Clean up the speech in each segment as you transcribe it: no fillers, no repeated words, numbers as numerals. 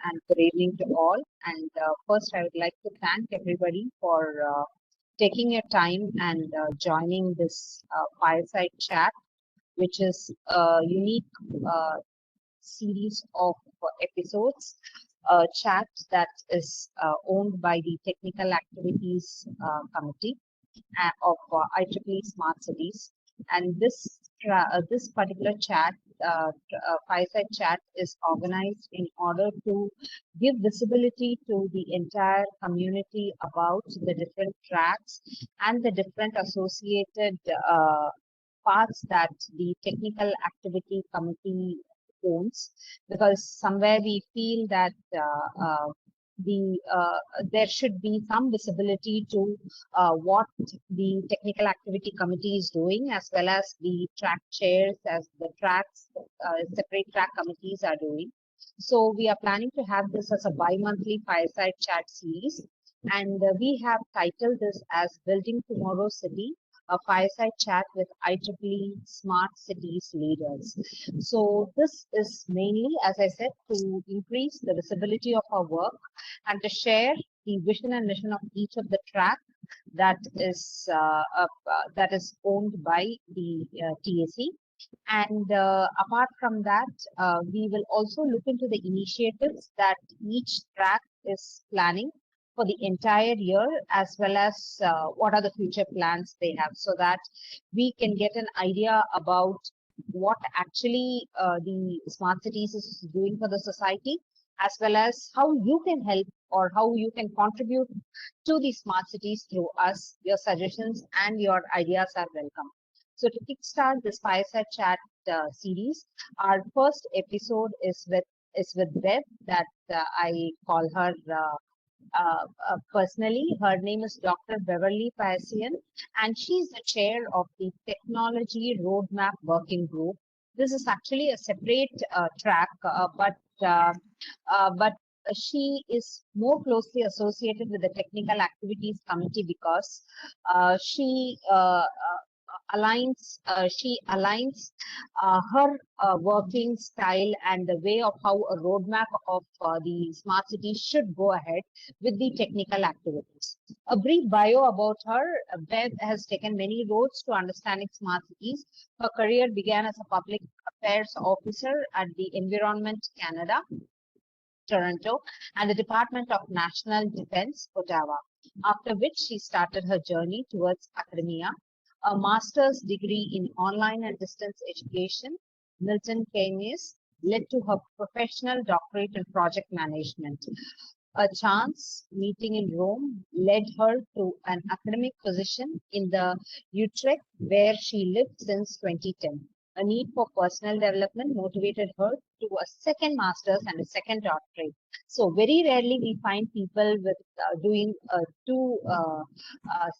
and good evening to all. And first, I would like to thank everybody for taking your time and joining this fireside chat, which is a unique uh, series of episodes, a chat that is owned by the Technical Activities Committee of IEEE Smart Cities. And this particular chat, fireside chat, is organized in order to give visibility to the entire community about the different tracks and the different associated parts that the Technical Activity Committee owns, because somewhere we feel that there should be some visibility to what the Technical Activity Committee is doing, as well as the track chairs, as the tracks, separate track committees are doing. So we are planning to have this as a bi-monthly fireside chat series, and we have titled this as Building Tomorrow's City, a fireside chat with IEEE Smart Cities leaders. So this is mainly, as I said, to increase the visibility of our work and to share the vision and mission of each of the track that is owned by the TAC. And apart from that, we will also look into the initiatives that each track is planning for the entire year, as well as what are the future plans they have, so that we can get an idea about what actually the smart cities is doing for the society, as well as how you can help or how you can contribute to the smart cities through us. Your suggestions and your ideas are welcome. So to kickstart this fireside chat series, our first episode is with Bev, that I call her personally. Her name is Dr. Beverly Pasian, and she's the chair of the Technology Roadmap Working Group. This is actually a separate track, but she is more closely associated with the Technical Activities Committee because she aligns her working style and the way of how a roadmap of the smart cities should go ahead with the technical activities. A brief bio about her. Bev has taken many roads to understanding smart cities. Her career began as a public affairs officer at the Environment Canada, Toronto, and the Department of National Defense, Ottawa, after which she started her journey towards academia. A master's degree in online and distance education, Milton Keynes, led to her professional doctorate in project management. A chance meeting in Rome led her to an academic position in the Utrecht, where she lived since 2010. A need for personal development motivated her to a second master's and a second doctorate. So very rarely we find people with doing two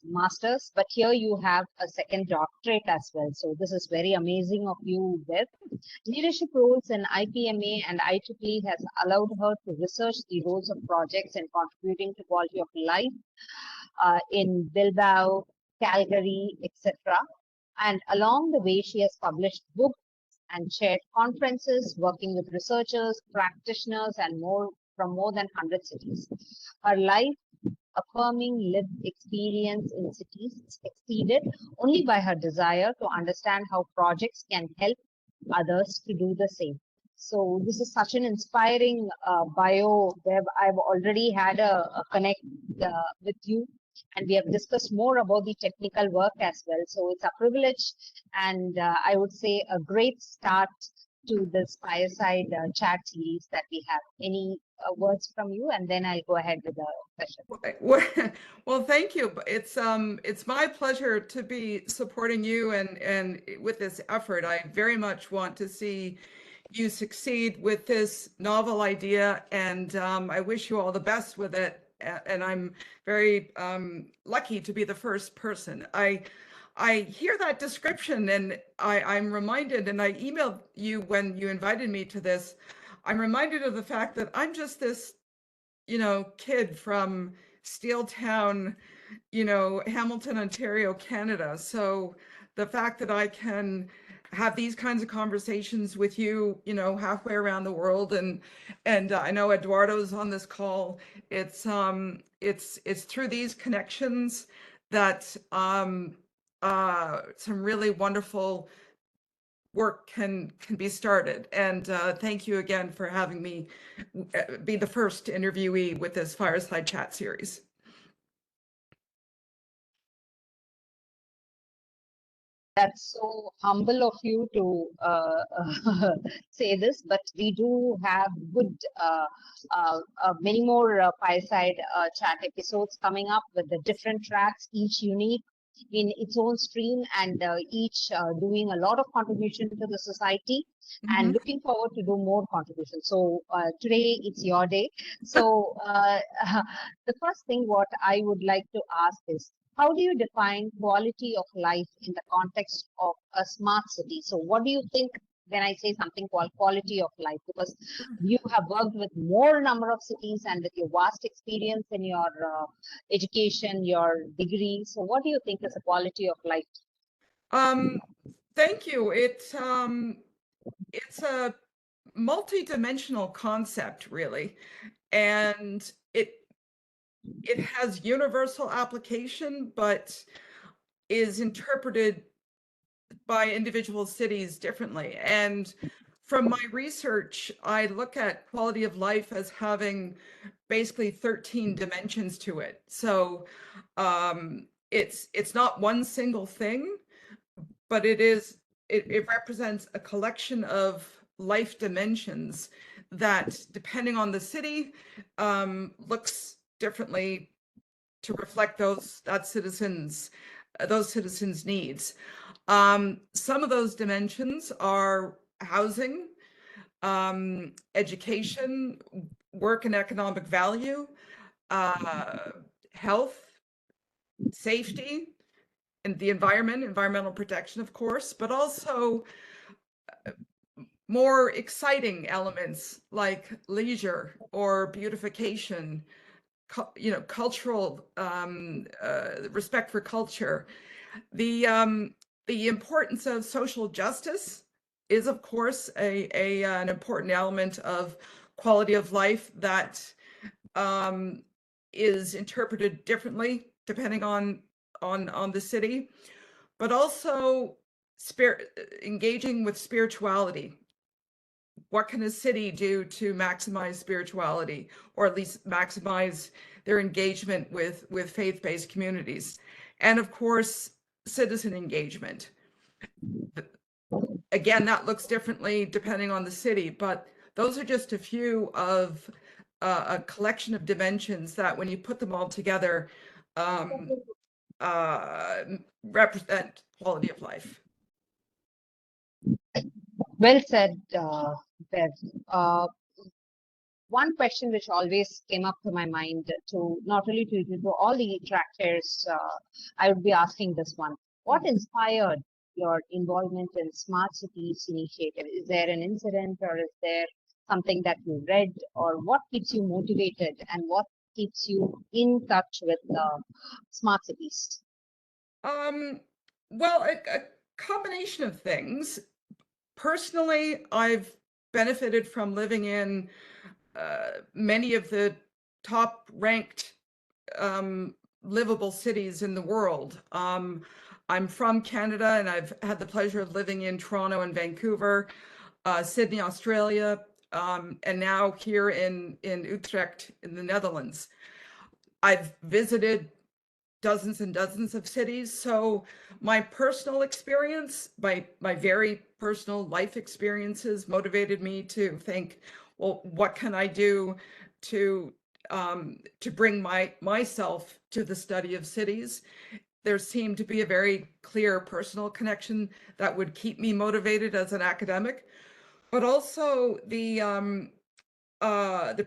masters, but here you have a second doctorate as well. So this is very amazing of you, Bev. Leadership roles in IPMA and IEEE has allowed her to research the roles of projects in contributing to quality of life in Bilbao, Calgary, etc. And along the way, she has published books and chaired conferences, working with researchers, practitioners, and more from more than 100 cities. Her life affirming lived experience in cities is exceeded only by her desire to understand how projects can help others to do the same. So this is such an inspiring bio, Web. I've already had a connect with you, and we have discussed more about the technical work as well. So it's a privilege, and I would say a great start to this fireside chat series that we have. Any words from you, and then I'll go ahead with the session. Well, thank you. It's my pleasure to be supporting you and with this effort. I very much want to see you succeed with this novel idea, and I wish you all the best with it. And I'm very lucky to be the first person. I hear that description, and I'm reminded, and I emailed you when you invited me to this, I'm reminded of the fact that I'm just this, kid from Steeltown, Hamilton, Ontario, Canada. So the fact that I can have these kinds of conversations with you, halfway around the world. And I know Eduardo's on this call. It's through these connections that some really wonderful work can be started. And thank you again for having me be the first interviewee with this Fireside Chat series. That's so humble of you to say this, but we do have good many more fireside chat episodes coming up with the different tracks, each unique in its own stream, and each doing a lot of contribution to the society, and looking forward to do more contributions. So today it's your day. So the first thing what I would like to ask is, how do you define quality of life in the context of a smart city? So what do you think when I say something called quality of life? Because you have worked with more number of cities and with your vast experience in your education, your degree. So what do you think is the quality of life? Thank you. It's a multi-dimensional concept, really, and it has universal application, but is interpreted by individual cities differently. And from my research, I look at quality of life as having basically 13 dimensions to it. So it's not one single thing, but it represents a collection of life dimensions that, depending on the city, looks differently to reflect those citizens' needs. Some of those dimensions are housing, education, work and economic value, health, safety, and the environmental protection, of course, but also more exciting elements like leisure or beautification, cultural respect for culture. The importance of social justice is, of course, an important element of quality of life that is interpreted differently depending on the city, but also engaging with spirituality. What can a city do to maximize spirituality, or at least maximize their engagement with faith-based communities? And of course, citizen engagement. Again, that looks differently depending on the city, but those are just a few of a collection of dimensions that, when you put them all together, represent quality of life. Well said, Bev. One question which always came up to my mind, to not only to you, to all the tractors, I would be asking this one. What inspired your involvement in Smart Cities initiative? Is there an incident, or is there something that you read, or what keeps you motivated, and what keeps you in touch with Smart Cities? Well, a combination of things. Personally, I've benefited from living in many of the top ranked livable cities in the world. I'm from Canada, and I've had the pleasure of living in Toronto and Vancouver, Sydney, Australia, and now here in Utrecht in the Netherlands. I've visited dozens and dozens of cities. So my personal experience, my very personal life experiences, motivated me to think, well, what can I do to bring myself to the study of cities? There seemed to be a very clear personal connection that would keep me motivated as an academic, but also the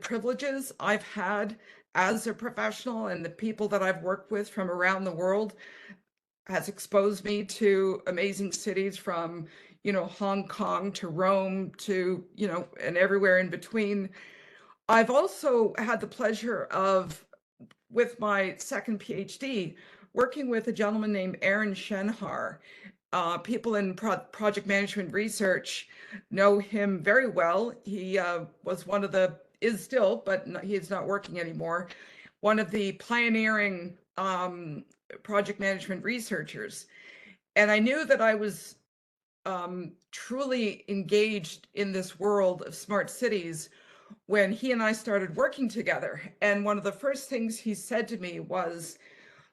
privileges I've had as a professional, and the people that I've worked with from around the world has exposed me to amazing cities, from, Hong Kong to Rome to, and everywhere in between. I've also had the pleasure of, with my second PhD, working with a gentleman named Aaron Shenhar. People in project management research know him very well. He was one of the, is still, but he is not working anymore, one of the pioneering project management researchers. And I knew that I was truly engaged in this world of smart cities when he and I started working together. And one of the first things he said to me was,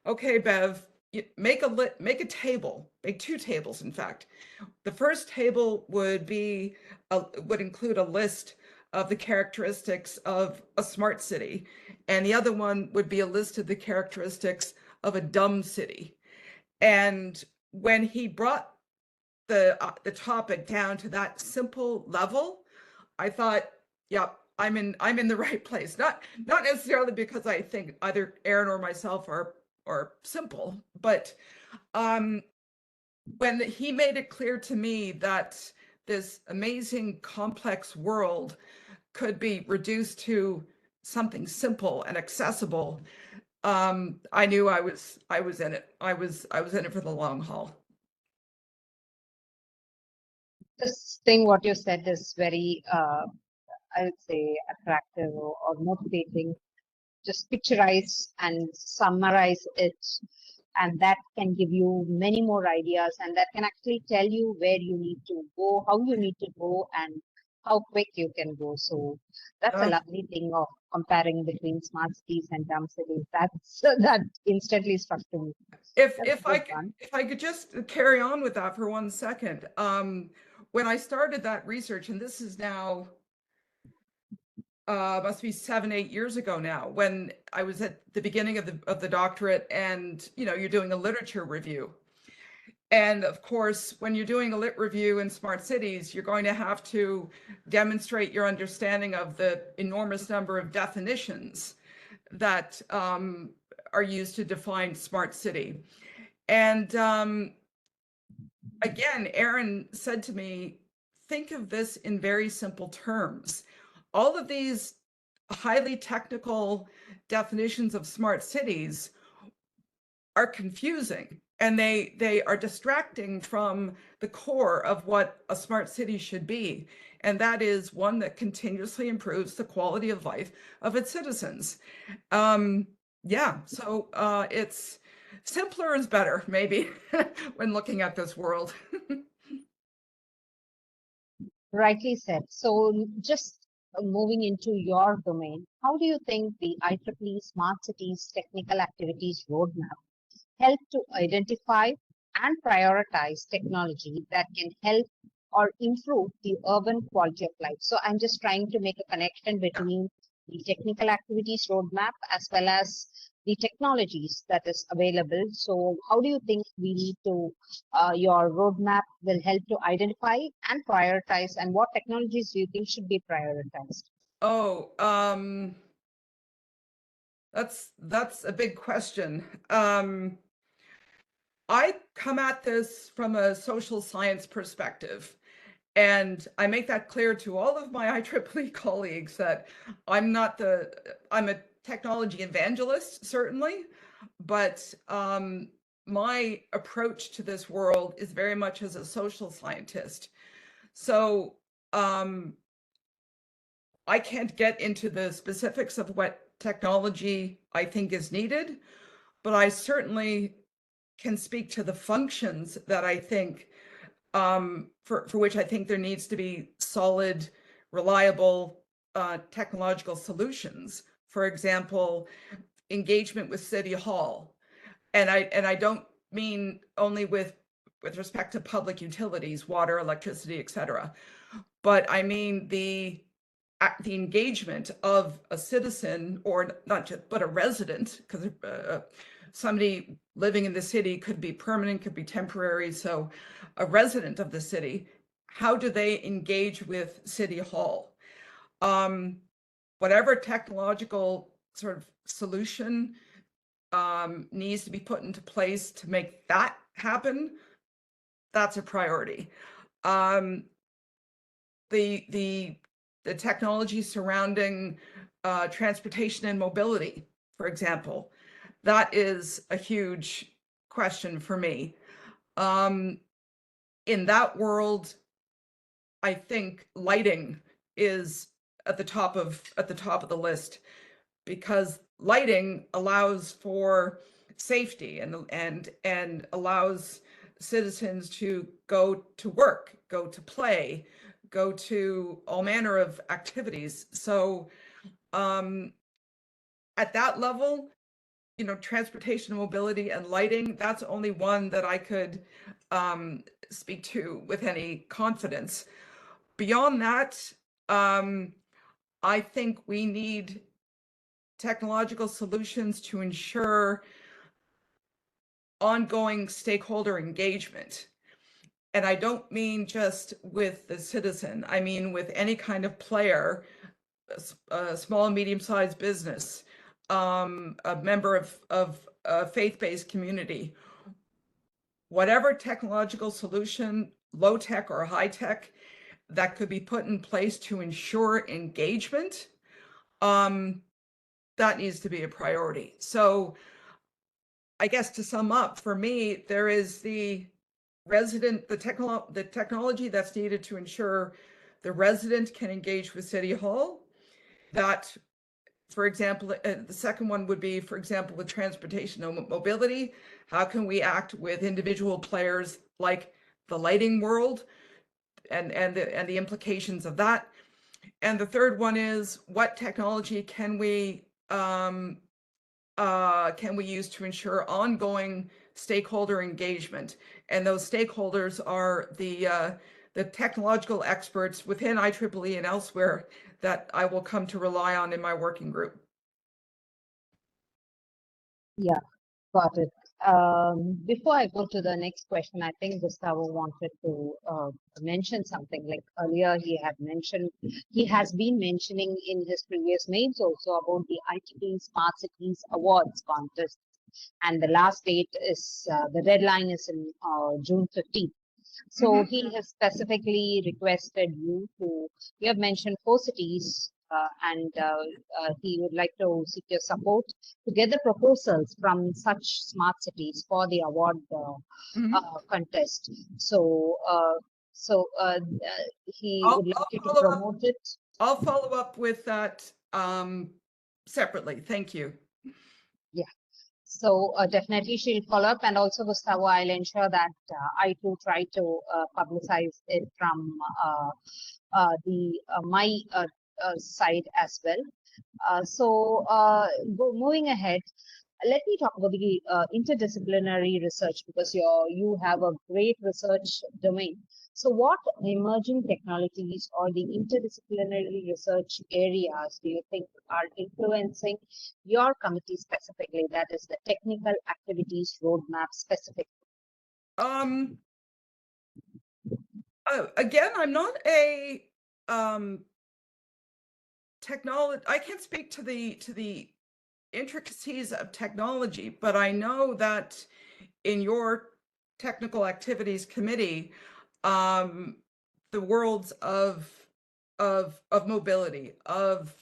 okay, Bev, make a table, make two tables, in fact. The first table would include a list of the characteristics of a smart city, and the other one would be a list of the characteristics of a dumb city. And when he brought the topic down to that simple level, I thought, yep, I'm in the right place. Not necessarily because I think either Aaron or myself are simple, but when he made it clear to me that this amazing complex world could be reduced to something simple and accessible, I knew I was in it. I was in it for the long haul. This thing, what you said, is very, I would say, attractive or motivating. Just picturize and summarize it, and that can give you many more ideas, and that can actually tell you where you need to go, how you need to go, and how quick you can go. So that's a lovely thing of comparing between smart cities and dumb cities. That instantly struck to me. If I could just carry on with that for 1 second. When I started that research, and this is now must be 7, 8 years ago now, when I was at the beginning of the doctorate, and you're doing a literature review. And of course, when you're doing a lit review in smart cities, you're going to have to demonstrate your understanding of the enormous number of definitions that are used to define smart city. And again, Aaron said to me, think of this in very simple terms. All of these highly technical definitions of smart cities are confusing, and they are distracting from the core of what a smart city should be. And that is one that continuously improves the quality of life of its citizens. Yeah, so it's simpler is better, maybe, when looking at this world. Rightly said. So just moving into your domain, how do you think the IEEE Smart Cities Technical Activities Roadmap help to identify and prioritize technology that can help or improve the urban quality of life? So I'm just trying to make a connection between the technical activities roadmap as well as the technologies that is available. So how do you think we need to, your roadmap will help to identify and prioritize, and what technologies do you think should be prioritized? Oh, that's a big question. I come at this from a social science perspective, and I make that clear to all of my IEEE colleagues that I'm a technology evangelist, certainly, but my approach to this world is very much as a social scientist. So I can't get into the specifics of what technology I think is needed, but I certainly can speak to the functions that I think for which I think there needs to be solid, reliable technological solutions. For example, engagement with City Hall, and I don't mean only with respect to public utilities, water, electricity, etc., but I mean the engagement of a citizen, or not just, but a resident, because somebody living in the city could be permanent, could be temporary. So a resident of the city, how do they engage with City Hall? Whatever technological sort of solution needs to be put into place to make that happen, that's a priority. The technology surrounding transportation and mobility, for example, that is a huge question for me. in that world, I think lighting is at the top of the list, because lighting allows for safety and allows citizens to go to work, go to play, go to all manner of activities. So at that level, you know, transportation, mobility, and lighting, that's only one that I could speak to with any confidence. Beyond that, I think we need technological solutions to ensure ongoing stakeholder engagement. And I don't mean just with the citizen, I mean with any kind of player, a small and medium-sized business, a member of a faith-based community. Whatever technological solution, low tech or high tech, that could be put in place to ensure engagement, that needs to be a priority. So I guess to sum up, for me, there is the technology that's needed to ensure the resident can engage with City Hall. That, for example, the second one would be, for example, with transportation and mobility. How can we act with individual players like the lighting world and the implications of that? And the third one is, what technology can we use to ensure ongoing stakeholder engagement? And those stakeholders are the technological experts within IEEE and elsewhere that I will come to rely on in my working group. Yeah, got it. Before I go to the next question, I think Gustavo wanted to mention something. Like earlier, he has been mentioning in his previous mails also about the IEEE Smart Cities Awards contest. And the last date is, the deadline is in June 15th. So he has specifically requested you have mentioned 4 cities, and he would like to seek your support to get the proposals from such smart cities for the award contest. So, he would like you to promote it. I'll follow up with that separately. Thank you. Yeah. So definitely she'll follow up, and also Gustavo, I'll ensure that I too try to publicize it from my side as well. Moving ahead, let me talk about the interdisciplinary research, because you have a great research domain. So what emerging technologies or the interdisciplinary research areas do you think are influencing your committee specifically, that is the technical activities roadmap specific? Again, I'm not a technology, I can't speak to the intricacies of technology, but I know that in your technical activities committee, the worlds of mobility, of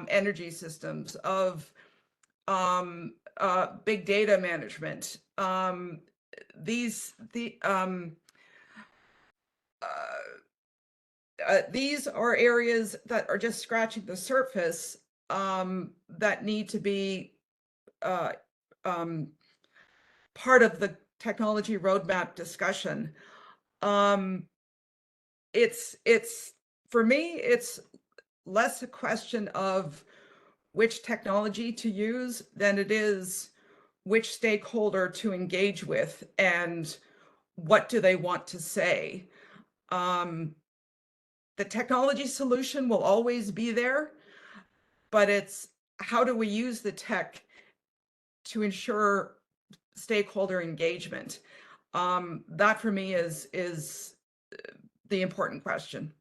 energy systems, of big data management, these are areas that are just scratching the surface, that need to be part of the technology roadmap discussion. It's for me, it's less a question of which technology to use than it is which stakeholder to engage with and what do they want to say. The technology solution will always be there, but it's how do we use the tech to ensure stakeholder engagement? That for me is the important question.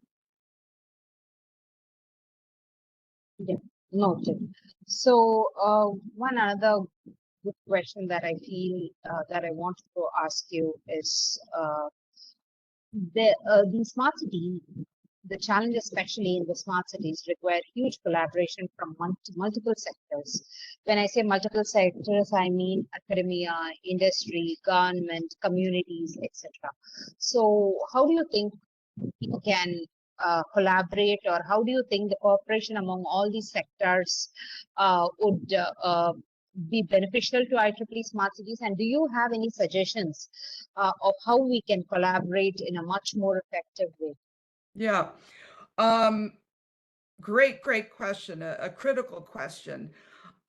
Yeah, noted. So one other good question that I feel that I wanted to ask you is the smart city the challenge, especially in the smart cities, require huge collaboration from multiple sectors. When I say multiple sectors, I mean academia, industry, government, communities, etc. So, how do you think it can collaborate, or how do you think the cooperation among all these sectors would be beneficial to IEEE Smart Cities? And do you have any suggestions of how we can collaborate in a much more effective way? Yeah. Um, great question, a critical question.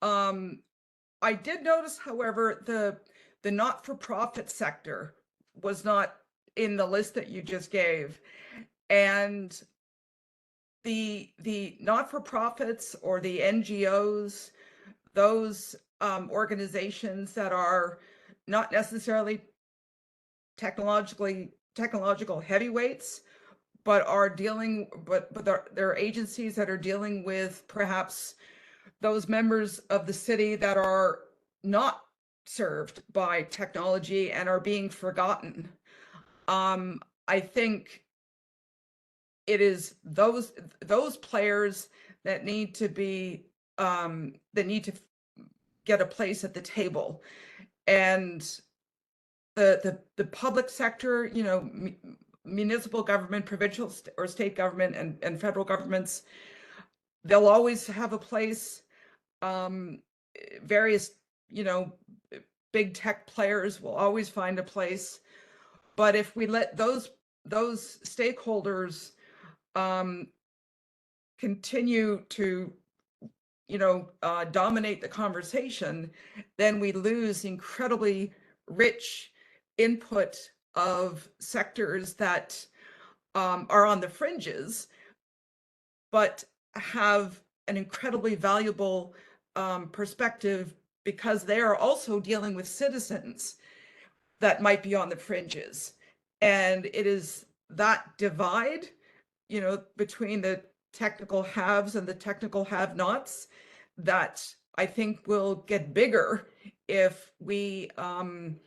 I did notice, however, the not-for-profit sector was not in the list that you just gave. And the not-for-profits or the NGOs, those organizations that are not necessarily technological heavyweights, but are dealing, but they're agencies that are dealing with perhaps those members of the city that are not served by technology and are being forgotten. I think it is those players that need to be that need to get a place at the table. And the public sector, you know, municipal government, provincial or state government, and federal governments, they'll always have a place. Various, you know, big tech players will always find a place. But if we let those stakeholders continue to, you know, dominate the conversation, then we lose incredibly rich input of sectors that are on the fringes, but have an incredibly valuable perspective, because they are also dealing with citizens that might be on the fringes. And it is that divide, you know, between the technical haves and the technical have-nots that I think will get bigger if we don't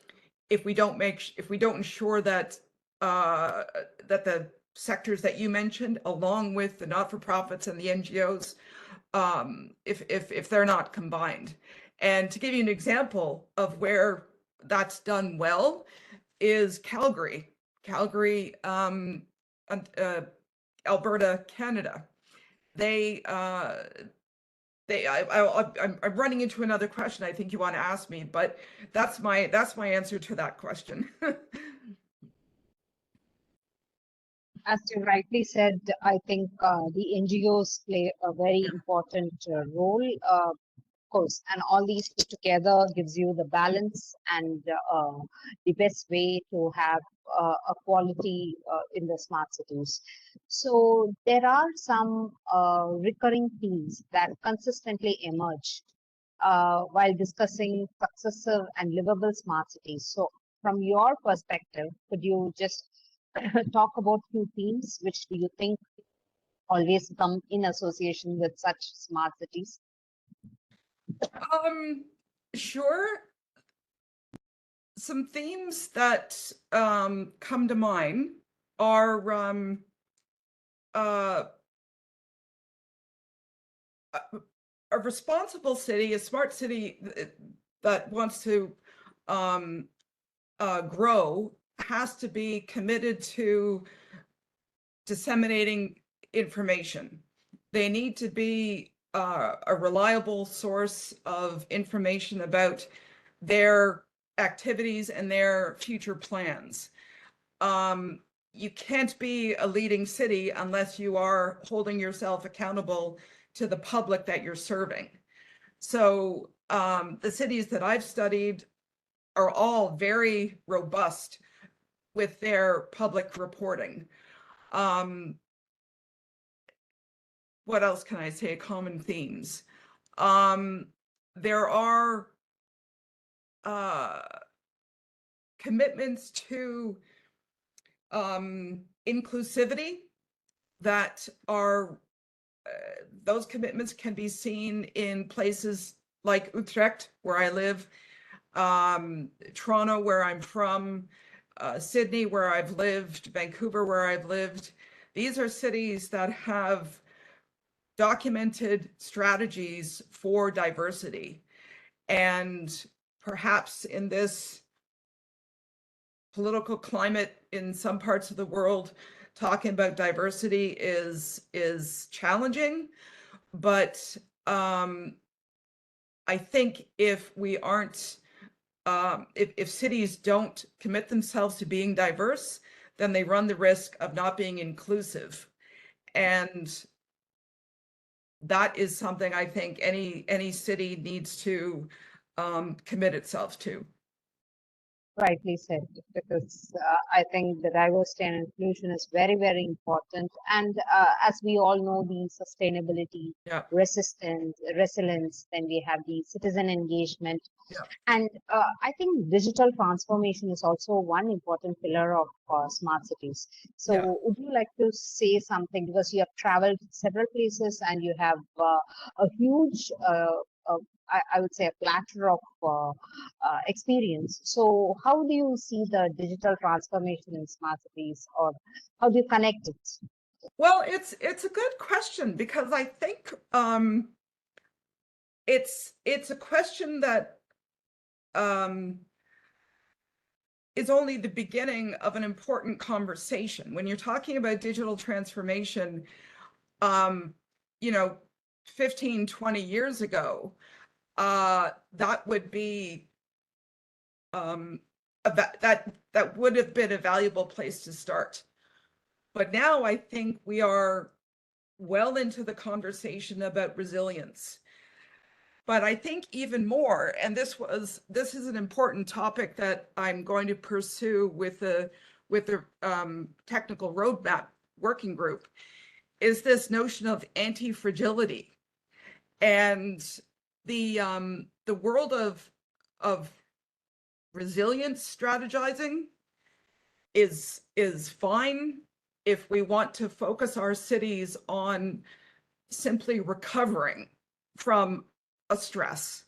ensure that that the sectors that you mentioned, along with the not-for-profits and the NGOs, if they're not combined. And to give you an example of where that's done well is Calgary, Alberta, Canada. I'm running into another question I think you want to ask me, but that's my answer to that question. As you rightly said, I think the NGOs play a very important role, of course, and all these put together gives you the balance and the best way to have a quality in the smart cities. So there are some recurring themes that consistently emerge while discussing successive and livable smart cities. So from your perspective, could you just talk about few themes which do you think always come in association with such smart cities? Sure. Some themes that come to mind are a responsible city, a smart city that wants to grow, has to be committed to disseminating information. They need to be a reliable source of information about their activities and their future plans. You can't be a leading city unless you are holding yourself accountable to the public that you're serving. So the cities that I've studied are all very robust with their public reporting. What else can I say? Common themes. There are commitments to inclusivity that are, those commitments can be seen in places like Utrecht, where I live, Toronto, where I'm from, Sydney, where I've lived, Vancouver, where I've lived. These are cities that have documented strategies for diversity. And perhaps in this political climate in some parts of the world, talking about diversity is challenging. But I think if we aren't, if cities don't commit themselves to being diverse, then they run the risk of not being inclusive. And that is something I think any city needs to commit itself to. Rightly said, because I think the diversity and inclusion is very, very important. And as we all know, the sustainability, Yeah. resilience, then we have the citizen engagement. Yeah. And I think digital transformation is also one important pillar of smart cities. So Yeah. would you like to say something, because you have traveled several places and you have a huge I would say a platter of experience. So how do you see the digital transformation in smart cities, or how do you connect it? Well, it's a good question, because I think it's a question that is only the beginning of an important conversation. When you're talking about digital transformation, you know, 15, 20 years ago, that would be that would have been a valuable place to start. But now I think we are well into the conversation about resilience. But I think even more, and this is an important topic that I'm going to pursue with the technical roadmap working group, is this notion of anti-fragility. And the world of resilience strategizing is fine if we want to focus our cities on simply recovering from a stress.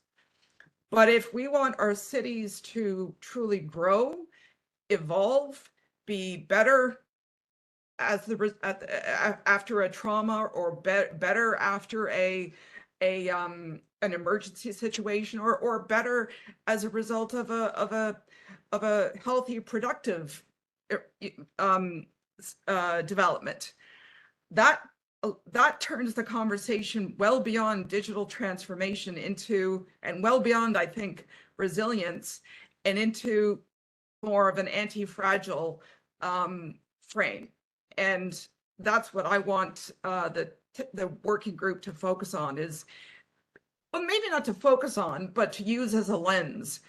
But if we want our cities to truly grow, evolve, be better as after a trauma, or better after an emergency situation, or better as a result of a healthy, productive development, that turns the conversation well beyond digital transformation into, and well beyond, I think, resilience, and into more of an anti-fragile frame. And that's what I want the working group to focus on, is, well, maybe not to focus on, but to use as a lens.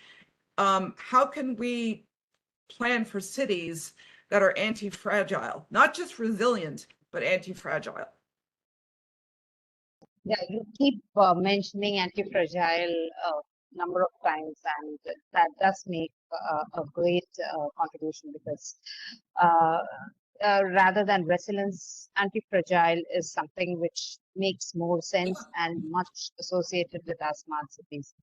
How can we plan for cities that are anti-fragile, not just resilient, but anti-fragile? Yeah, you keep mentioning anti-fragile number of times, and that does make a great contribution, because uh, rather than resilience, anti-fragile is something which makes more sense and much associated with our smart cities.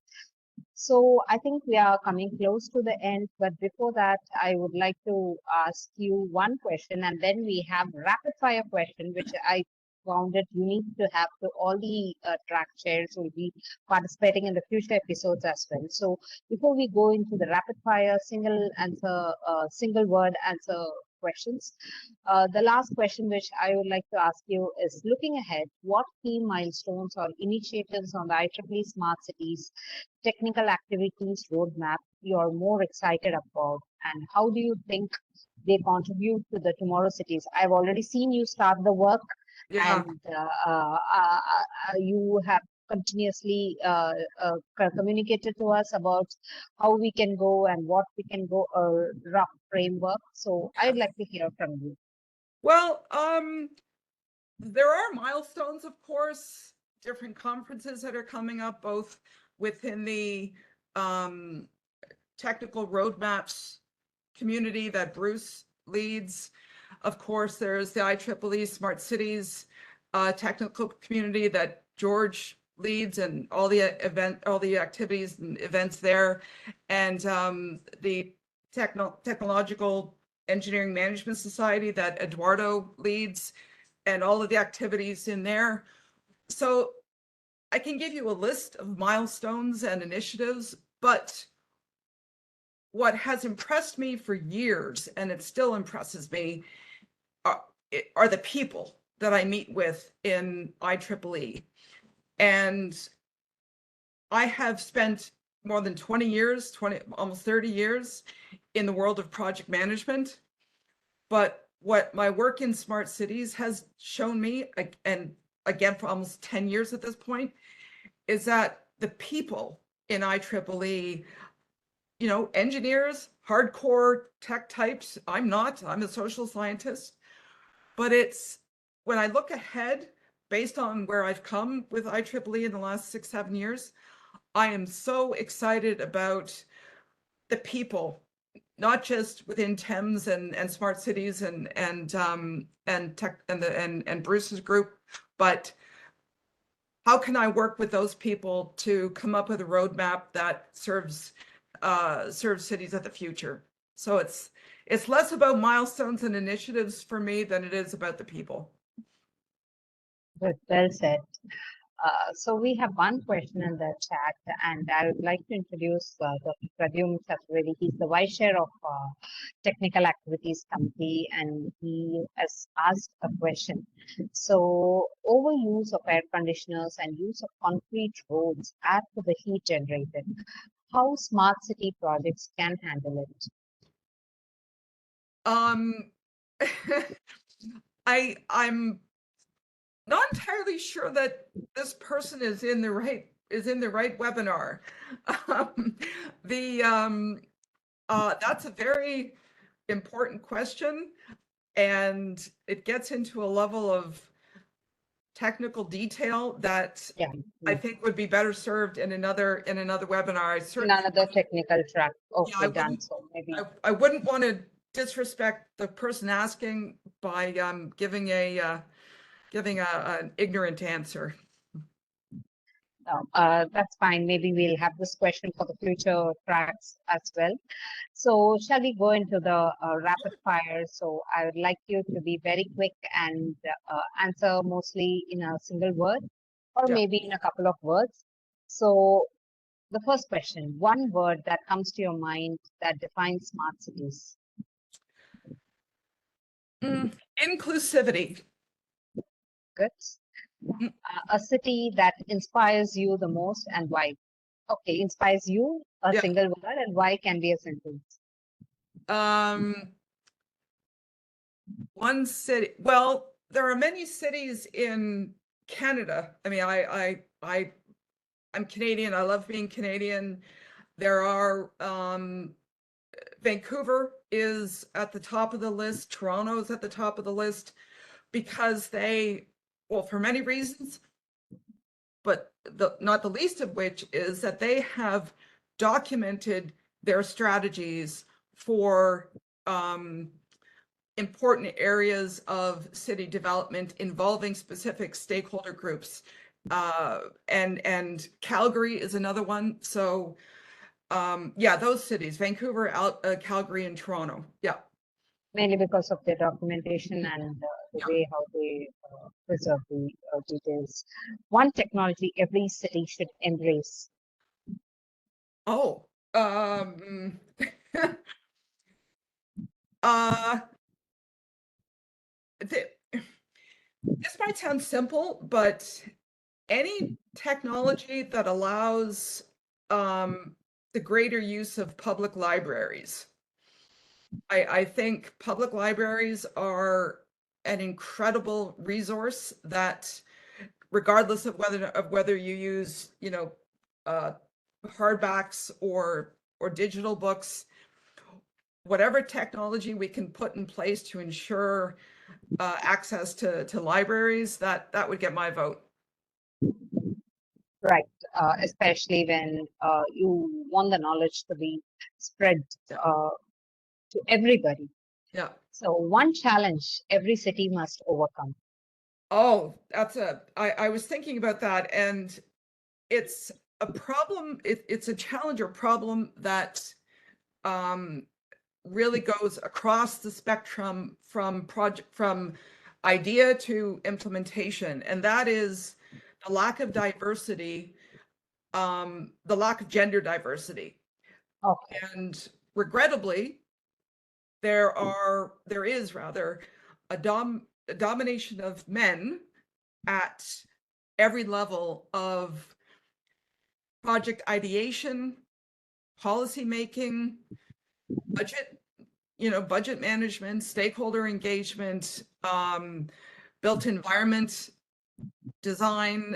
So I think we are coming close to the end, but before that, I would like to ask you one question, and then we have rapid fire question, which I found it unique to have to all the track chairs will be participating in the future episodes as well. So before we go into the rapid fire single answer, single word answer questions, the last question which I would like to ask you is, looking ahead, what key milestones or initiatives on the IEEE Smart Cities technical activities roadmap you're more excited about, and how do you think they contribute to the tomorrow cities? I've already seen you start the work, Yeah. and you have continuously communicated to us about how we can go and what we can go, a rough framework. So I'd like to hear from you. Well, there are milestones, of course, different conferences that are coming up, both within the technical roadmaps community that Bruce leads. Of course, there's the IEEE Smart Cities technical community that George leads, and all the activities and events there, and the technological Engineering Management Society that Eduardo leads and all of the activities in there. So I can give you a list of milestones and initiatives, but what has impressed me for years, and it still impresses me, are the people that I meet with in IEEE. And I have spent more than 20 years, almost 30 years in the world of project management. But what my work in smart cities has shown me, and again for almost 10 years at this point, is that the people in IEEE, you know, engineers, hardcore tech types, I'm not, I'm a social scientist, but it's, when I look ahead, based on where I've come with IEEE in the last 6, 7 years, I am so excited about the people, not just within Thames and smart cities and tech and Bruce's group, but how can I work with those people to come up with a roadmap that serves cities of the future? So it's less about milestones and initiatives for me than it is about the people. Well said. So we have one question in the chat, and I would like to introduce Dr. Pradyum Chaturvedi. He's the Vice Chair of Technical Activities Committee, and he has asked a question. So, overuse of air conditioners and use of concrete roads add to the heat generated. How smart city projects can handle it? I'm not entirely sure that this person is in the right webinar. Um, that's a very important question, and it gets into a level of technical detail that Yeah, I think would be better served in another webinar. I in certainly, another technical track. yeah, Okay, done. So maybe. I wouldn't want to disrespect the person asking by giving an ignorant answer. No, that's fine. Maybe we'll have this question for the future tracks as well. So shall we go into the rapid fire? So I would like you to be very quick and answer mostly in a single word or Yeah. maybe in a couple of words. So the first question, one word that comes to your mind that defines smart cities. Inclusivity. Good. A city that inspires you the most and why? Okay, inspires you, a Yeah. single word, and why can be a sentence. One city. Well, there are many cities in Canada. I mean, I'm Canadian. I love being Canadian. There are Vancouver is at the top of the list. Toronto is at the top of the list because they, well, for many reasons, but not the least of which is that they have documented their strategies for important areas of city development involving specific stakeholder groups. And Calgary is another one. So yeah, those cities, Vancouver, Calgary, and Toronto. Yeah. Mainly because of their documentation and the Yeah. way how they preserve the details. One technology every city should embrace. Oh, uh, this might sound simple, but any technology that allows the greater use of public libraries. I think public libraries are an incredible resource that, regardless of whether you use, you know, hardbacks or digital books, whatever technology we can put in place to ensure access to libraries, that would get my vote. Right, especially when you want the knowledge to be spread to everybody. Yeah. So one challenge every city must overcome. Oh, I was thinking about that, and it's a problem. It's a challenge or problem that really goes across the spectrum from idea to implementation, and that is the lack of diversity, the lack of gender diversity. Okay. And regrettably, there is rather a domination of men at every level of project ideation, policy making, budget management, stakeholder engagement, built environment design,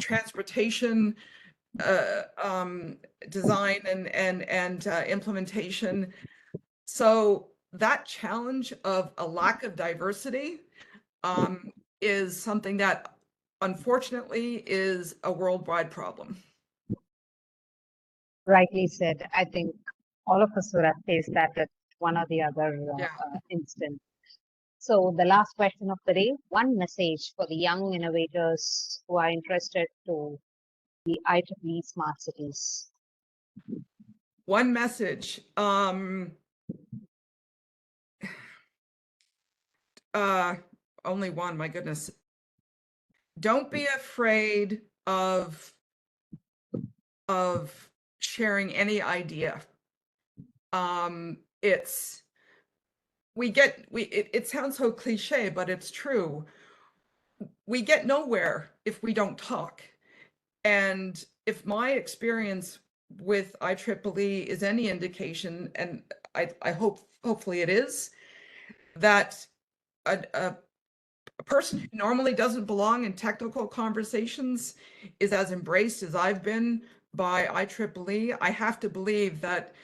transportation design and implementation. So that challenge of a lack of diversity is something that unfortunately is a worldwide problem. Rightly said. I think all of us would have faced that at one or the other instant. So the last question of the day, one message for the young innovators who are interested to the IEEE Smart Cities. One message. Only one, my goodness. Don't be afraid of sharing any idea. It sounds so cliche, but it's true. We get nowhere if we don't talk. And if my experience with IEEE is any indication, and I hopefully it is, that a person who normally doesn't belong in technical conversations is as embraced as I've been by IEEE. I have to believe that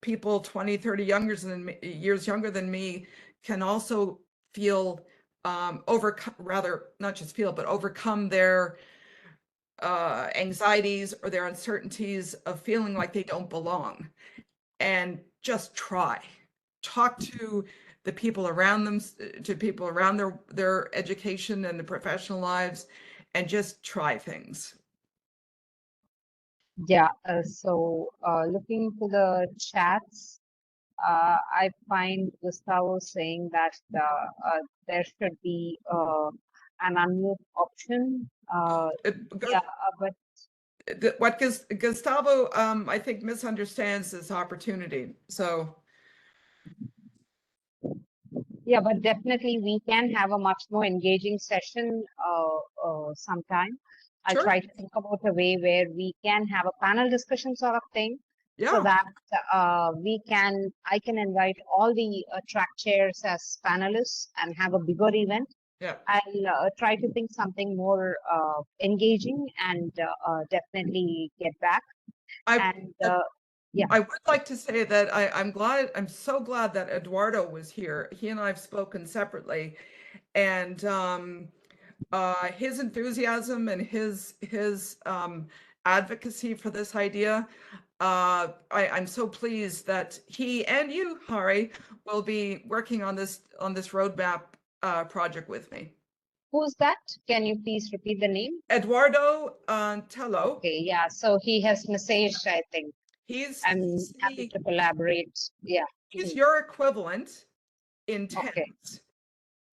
people 20, 30 years younger than me can also feel overcome their anxieties or their uncertainties of feeling like they don't belong, and just talk to the people around them, to people around their education and the professional lives, and just try things. Yeah, so looking to the chats, I find Gustavo saying that there should be an unmute option. Yeah, but What Gustavo, I think, misunderstands this opportunity. So yeah, but definitely we can have a much more engaging session sometime. I'll sure. try to think about a way where we can have a panel discussion sort of thing, so Yeah. that I can invite all the track chairs as panelists and have a bigger event. Yeah. I'll try to think something more engaging and definitely get back. Yeah. I would like to say that I'm so glad that Eduardo was here. He and I have spoken separately, and his enthusiasm and his advocacy for this idea. I'm so pleased that he and you, Hari, will be working on this roadmap project with me. Who's that? Can you please repeat the name? Eduardo Tello. Okay, yeah. So he has messaged, I think. I'm happy to collaborate. Yeah. He's your equivalent in TEMS. Okay.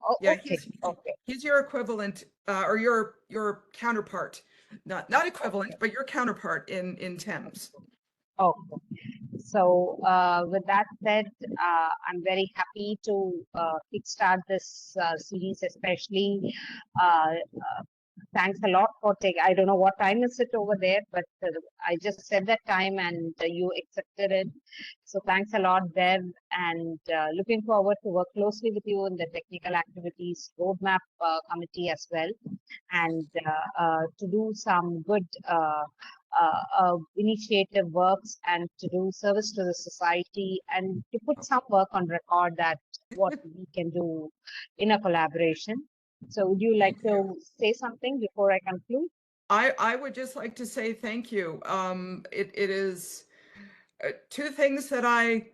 Oh, yeah, okay. He's your equivalent, or your counterpart. Not equivalent, but your counterpart in TEMS. Okay. So with that said, I'm very happy to kickstart this series, especially. Thanks a lot for taking. I don't know what time is it over there, but I just said that time and you accepted it. So thanks a lot, Bev, and looking forward to work closely with you in the technical activities roadmap committee as well, and to do some good initiative works and to do service to the society and to put some work on record that what we can do in a collaboration. So would you like to say something before I conclude? I would just like to say thank you. It is two things that I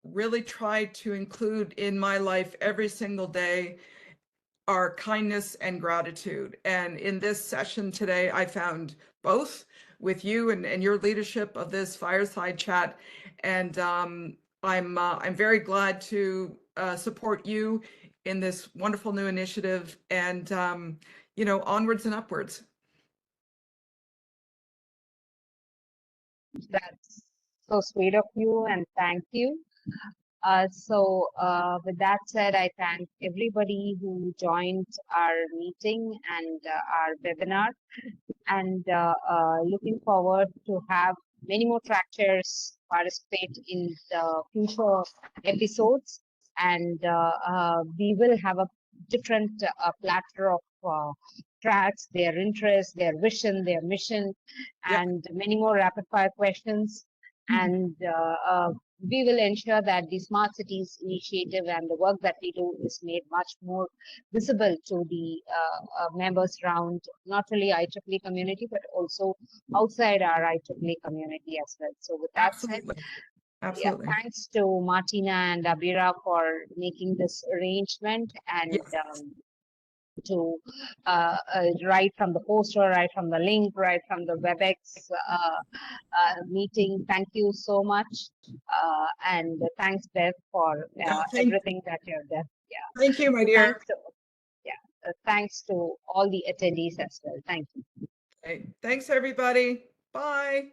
really try to include in my life every single day are kindness and gratitude. And in this session today, I found both with you and your leadership of this fireside chat. And I'm very glad to support you in this wonderful new initiative, and you know, onwards and upwards. That's so sweet of you, and thank you. With that said, I thank everybody who joined our meeting and our webinar, and looking forward to have many more trackers participate in the future episodes, and we will have a different platter of tracks, their interests, their vision, their mission, Yep. and many more rapid fire questions. And we will ensure that the Smart Cities initiative and the work that we do is made much more visible to the members around not only IEEE community, but also outside our IEEE community as well. So with that said, Absolutely. yeah, Absolutely. thanks to Martina and Abira for making this arrangement, and Yes. to right from the poster, right from the link, right from the WebEx meeting. Thank you so much. And thanks, Bev, for everything that you've done. Yeah. Thank you, my So dear. thanks to all the attendees as well. Thank you. Okay. Thanks, everybody. Bye.